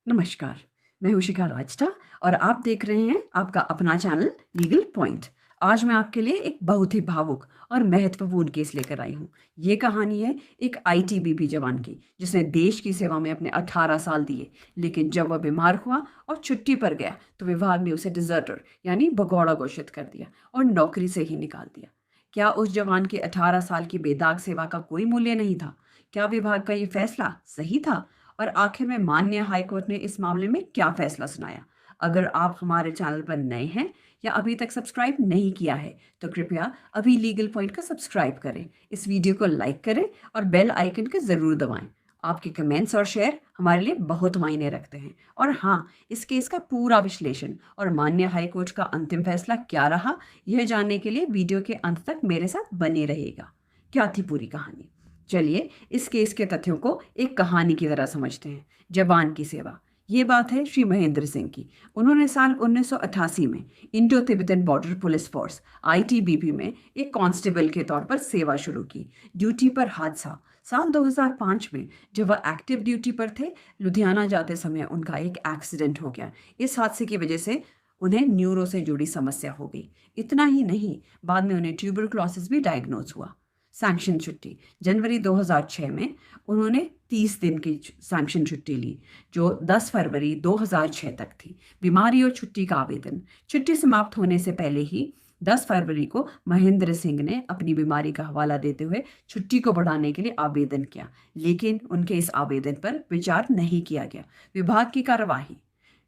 नमस्कार, मैं हूँ शिखा राजटा और आप देख रहे हैं आपका अपना चैनल लीगल पॉइंट। आज मैं आपके लिए एक बहुत ही भावुक और महत्वपूर्ण केस लेकर आई हूँ। ये कहानी है एक आईटीबीपी जवान की, जिसने देश की सेवा में अपने 18 साल दिए, लेकिन जब वह बीमार हुआ और छुट्टी पर गया तो विभाग ने उसे डिजर्टर यानी भगौड़ा घोषित कर दिया और नौकरी से ही निकाल दिया। क्या उस जवान की 18 साल की बेदाग सेवा का कोई मूल्य नहीं था? क्या विभाग का ये फैसला सही था? और आखिर में माननीय हाईकोर्ट ने इस मामले में क्या फैसला सुनाया? अगर आप हमारे चैनल पर नए हैं या अभी तक सब्सक्राइब नहीं किया है तो कृपया अभी लीगल पॉइंट को सब्सक्राइब करें, इस वीडियो को लाइक करें और बेल आइकन को ज़रूर दबाएं। आपके कमेंट्स और शेयर हमारे लिए बहुत मायने रखते हैं। और हाँ, इस केस का पूरा विश्लेषण और माननीय हाईकोर्ट का अंतिम फैसला क्या रहा, यह जानने के लिए वीडियो के अंत तक मेरे साथ बने रहेगा। क्या थी पूरी कहानी? चलिए इस केस के तथ्यों को एक कहानी की तरह समझते हैं। जवान की सेवा। ये बात है श्री महेंद्र सिंह की। उन्होंने साल 1988 में Indo Tibetan border police force ITBP में एक कांस्टेबल के तौर पर सेवा शुरू की। ड्यूटी पर हादसा। साल 2005 में जब वह एक्टिव ड्यूटी पर थे, लुधियाना जाते समय उनका एक एक्सीडेंट हो गया। इस हादसे की वजह से उन्हें न्यूरो से जुड़ी समस्या हो गई। इतना ही नहीं, बाद में उन्हें ट्यूबरक्लोसिस भी डायग्नोज हुआ। सैंक्शन छुट्टी। जनवरी 2006 में उन्होंने 30 दिन की सैंक्शन छुट्टी ली, जो 10 फरवरी 2006 तक थी। बीमारी और छुट्टी का आवेदन। छुट्टी समाप्त होने से पहले ही 10 फरवरी को महेंद्र सिंह ने अपनी बीमारी का हवाला देते हुए छुट्टी को बढ़ाने के लिए आवेदन किया, लेकिन उनके इस आवेदन पर विचार नहीं किया गया। विभाग की कार्यवाही।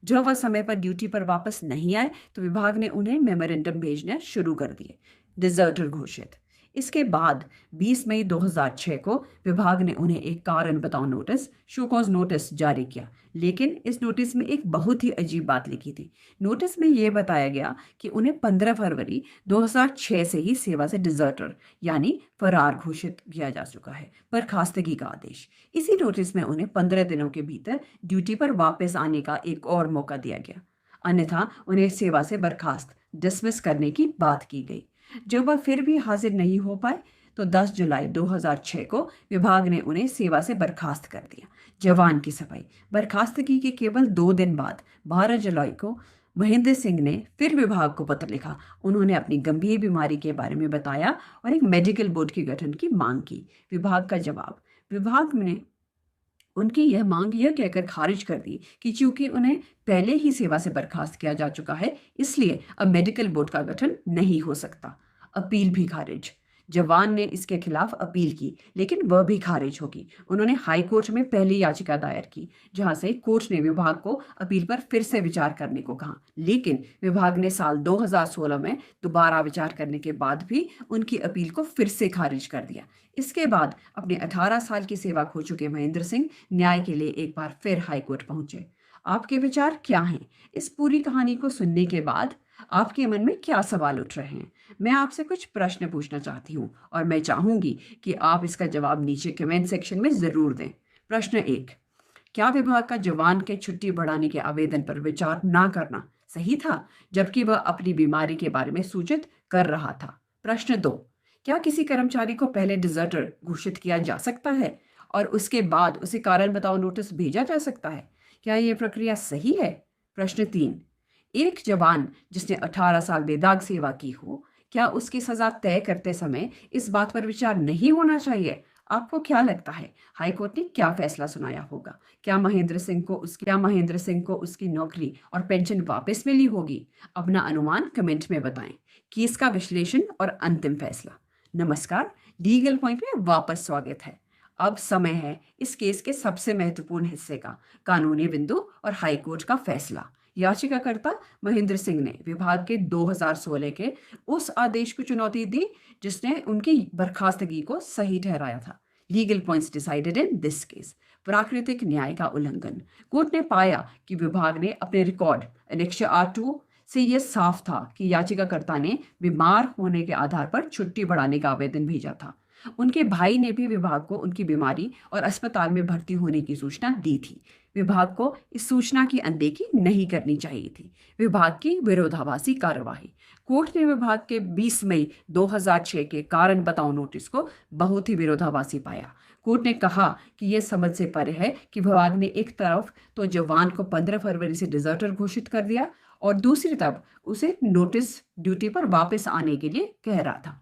जब वह समय पर ड्यूटी पर वापस नहीं आए तो विभाग ने उन्हें मेमोरेंडम भेजना शुरू कर दिए। डिजर्टर घोषित। इसके बाद 20 मई 2006 को विभाग ने उन्हें एक कारण बताओ नोटिस, शो कॉज नोटिस जारी किया। लेकिन इस नोटिस में एक बहुत ही अजीब बात लिखी थी। नोटिस में यह बताया गया कि उन्हें 15 फरवरी 2006 से ही सेवा से डिजर्टर यानी फरार घोषित किया जा चुका है। बर्खास्तगी का आदेश। इसी नोटिस में उन्हें 15 दिनों के भीतर ड्यूटी पर वापस आने का एक और मौका दिया गया, अन्यथा उन्हें सेवा से बर्खास्त डिसमिस करने की बात की गई। जब वह फिर भी हाजिर नहीं हो पाए तो 10 जुलाई 2006 को विभाग ने उन्हें सेवा से बर्खास्त कर दिया। जवान की सफाई। बर्खास्तगी के केवल 2 दिन बाद 12 जुलाई को महेंद्र सिंह ने फिर विभाग को पत्र लिखा। उन्होंने अपनी गंभीर बीमारी के बारे में बताया और एक मेडिकल बोर्ड के गठन की मांग की। विभाग का जवाब। विभाग ने उनकी यह मांग यह कहकर खारिज कर दी कि चूंकि उन्हें पहले ही सेवा से बर्खास्त किया जा चुका है, इसलिए अब मेडिकल बोर्ड का गठन नहीं हो सकता। अपील भी खारिज। जवान ने इसके खिलाफ अपील की, लेकिन वह भी खारिज होगी। उन्होंने हाई कोर्ट में पहली याचिका दायर की, जहां से कोर्ट ने विभाग को अपील पर फिर से विचार करने को कहा, लेकिन विभाग ने साल 2016 में दोबारा विचार करने के बाद भी उनकी अपील को फिर से खारिज कर दिया। इसके बाद अपने 18 साल की सेवा खो चुके महेंद्र सिंह न्याय के लिए एक बार फिर हाईकोर्ट पहुंचे। आपके विचार क्या हैं? इस पूरी कहानी को सुनने के बाद आपके मन में क्या सवाल उठ रहे हैं? मैं आपसे कुछ प्रश्न पूछना चाहती हूँ और मैं चाहूंगी कि आप इसका जवाब नीचे कमेंट सेक्शन में जरूर दें। प्रश्न 1। क्या विभाग का जवान के छुट्टी बढ़ाने के आवेदन पर विचार ना करना सही था, जबकि वह अपनी बीमारी के बारे में सूचित कर रहा था? प्रश्न 2। क्या किसी कर्मचारी को पहले डिजर्टर घोषित किया जा सकता है और उसके बाद उसे कारण बताओ नोटिस भेजा जा सकता है? क्या यह प्रक्रिया सही है? प्रश्न 3। एक जवान जिसने 18 साल बेदाग सेवा की हो, क्या उसकी सजा तय करते समय इस बात पर विचार नहीं होना चाहिए? आपको क्या लगता है हाईकोर्ट ने क्या फैसला सुनाया होगा? क्या महेंद्र सिंह को उसकी नौकरी और पेंशन वापस मिली होगी? अपना अनुमान कमेंट में बताएं। केस का विश्लेषण और अंतिम फैसला। नमस्कार, लीगल पॉइंट में वापस स्वागत है। अब समय है इस केस के सबसे महत्वपूर्ण हिस्से का, कानूनी बिंदु और हाईकोर्ट का फैसला। याचिकाकर्ता महेंद्र सिंह ने विभाग के 2016 के उस आदेश को चुनौती दी जिसने उनकी बर्खास्तगी को सही ठहराया था। Legal points decided in this case. प्राकृतिक न्याय का उल्लंघन। कोर्ट ने पाया कि विभाग ने अपने रिकॉर्ड एनेक्स R2 से यह साफ था कि याचिकाकर्ता ने बीमार होने के आधार पर छुट्टी बढ़ाने का आवेदन भेजा था। उनके भाई ने भी विभाग को उनकी बीमारी और अस्पताल में भर्ती होने की सूचना दी थी। विभाग को इस सूचना की अनदेखी नहीं करनी चाहिए थी। विभाग की विरोधाभासी कार्यवाही। कोर्ट ने विभाग के 20 मई 2006 के कारण बताओ नोटिस को बहुत ही विरोधाभासी पाया। कोर्ट ने कहा कि यह समझ से परे है कि विभाग ने एक तरफ तो जवान को 15 फरवरी से डिजर्टर घोषित कर दिया और दूसरी तरफ उसे नोटिस ड्यूटी पर वापस आने के लिए कह रहा था।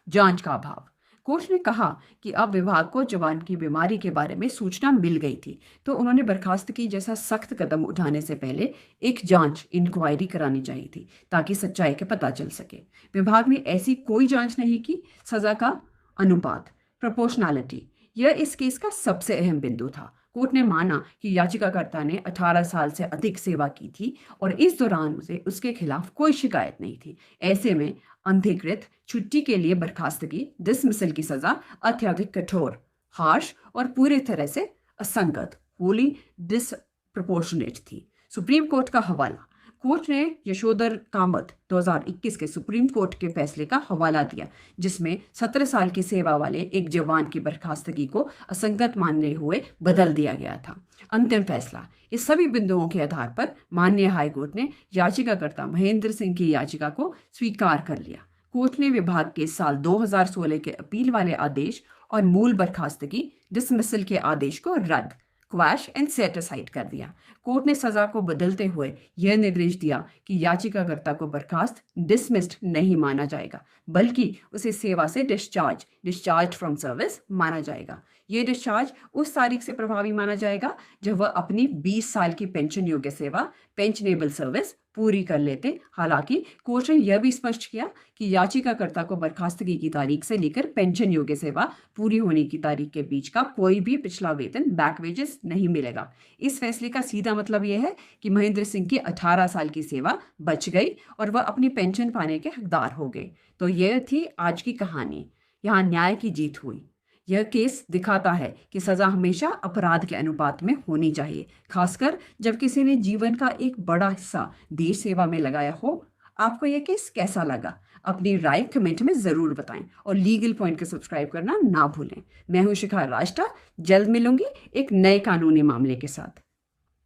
जांच का अभाव। कोर्ट ने कहा कि अब विभाग को जवान की बीमारी के बारे में सूचना मिल गई थी, तो उन्होंने बर्खास्तगी जैसा सख्त कदम उठाने से पहले एक जांच इंक्वायरी करानी चाहिए थी ताकि सच्चाई का पता चल सके। विभाग ने ऐसी कोई जांच नहीं की। सजा का अनुपात, प्रोपोर्शनैलिटी, यह इस केस का सबसे अहम बिंदु था। कोर्ट ने माना कि याचिकाकर्ता ने 18 साल से अधिक सेवा की थी और इस दौरान उसे उसके खिलाफ कोई शिकायत नहीं थी। ऐसे में अनधिकृत छुट्टी के लिए बर्खास्तगी, डिसमिसल की सजा अत्यधिक कठोर, हार्श और पूरी तरह से असंगत, होली डिसप्रोपोर्शनेट थी। सुप्रीम कोर्ट का हवाला। कोर्ट ने यशोधर कामत 2021 के सुप्रीम कोर्ट के फैसले का हवाला दिया, जिसमें 17 साल की सेवा वाले एक जवान की बर्खास्तगी को असंगत मानने हुए बदल दिया गया था। अंतिम फैसला। इस सभी बिंदुओं के आधार पर माननीय हाईकोर्ट ने याचिकाकर्ता महेंद्र सिंह की याचिका को स्वीकार कर लिया। कोर्ट ने विभाग के साल 2016 के अपील वाले आदेश और मूल बर्खास्तगी, डिसमिसल के आदेश को रद्द, क्वैश एंड सेट असाइड कर दिया। कोर्ट ने सजा को बदलते हुए यह निर्देश दिया कि याचिकाकर्ता को बर्खास्त, डिसमिस्ड नहीं माना जाएगा, बल्कि उसे सेवा से डिस्चार्ज फ्रॉम सर्विस माना जाएगा। ये डिस्चार्ज उस तारीख से प्रभावी माना जाएगा जब वह अपनी 20 साल की पेंशन योग्य सेवा, पेंशनेबल सर्विस पूरी कर लेते। हालांकि कोर्ट ने यह भी स्पष्ट किया कि याचिकाकर्ता को बर्खास्तगी की तारीख से लेकर पेंशन योग्य सेवा पूरी होने की तारीख के बीच का कोई भी पिछला वेतन, बैक वेजेस नहीं मिलेगा। इस फैसले का सीधा मतलब यह है कि महेंद्र सिंह की 18 साल की सेवा बच गई और वह अपनी पेंशन पाने के हकदार हो गए। तो यह थी आज की कहानी। यहाँ न्याय की जीत हुई। यह केस दिखाता है कि सजा हमेशा अपराध के अनुपात में होनी चाहिए, खासकर जब किसी ने जीवन का एक बड़ा हिस्सा देश सेवा में लगाया हो। आपको यह केस कैसा लगा? अपनी राय कमेंट में ज़रूर बताएं और लीगल पॉइंट को सब्सक्राइब करना ना भूलें। मैं हूं शिखा राष्ट्र। जल्द मिलूंगी एक नए कानूनी मामले के साथ।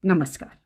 नमस्कार।